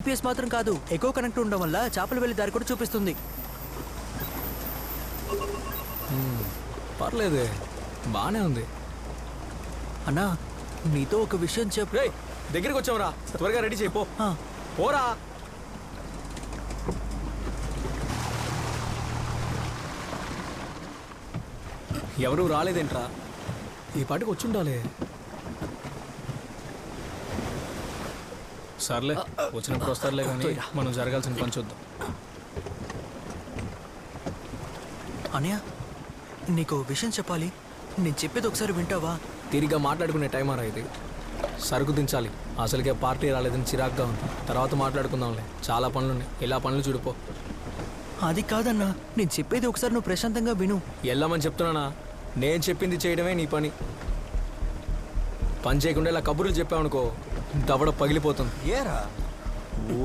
GPS మాత్రం కాదు, echo connect ఉండడం వల్ల చేపలు వెళ్ళే దారి కూడా చూపిస్తుంది. పర్లేదే, బానే ఉంది. అన్నా నీతో ఒక విషయం రే దగ్గరికి వచ్చావురా, త్వరగా రెడీ చేయిపో. పోరా. ఎవరు రాలేదేంట్రా? ఈ పాటికి వచ్చుండాలి. సర్లే, వచ్చినప్పుడు వస్తారులే కానీ మనం జరగాల్సిన పని చూద్దాం. అనయ్య నీకు విషయం చెప్పాలి, నేను చెప్పేది ఒకసారి వింటావా? తిరిగ్గా మాట్లాడుకునే టైం రా ఇది. సరుకు దించాలి, అసలుకే పార్టీ రాలేదని చిరాగ్గా ఉంది. తర్వాత మాట్లాడుకుందాంలే, చాలా పనులున్నాయి. ఇలా పనులు చూడిపో. అది కాదన్నా, నేను చెప్పేది ఒకసారి నువ్వు ప్రశాంతంగా విను. వెళ్ళమని చెప్తున్నానా? నేను చెప్పింది చేయడమే నీ పని. పని చేయకుండా ఇలా కబుర్లు చెప్పావనుకో, దవడ పగిలిపోతుంది. ఏరా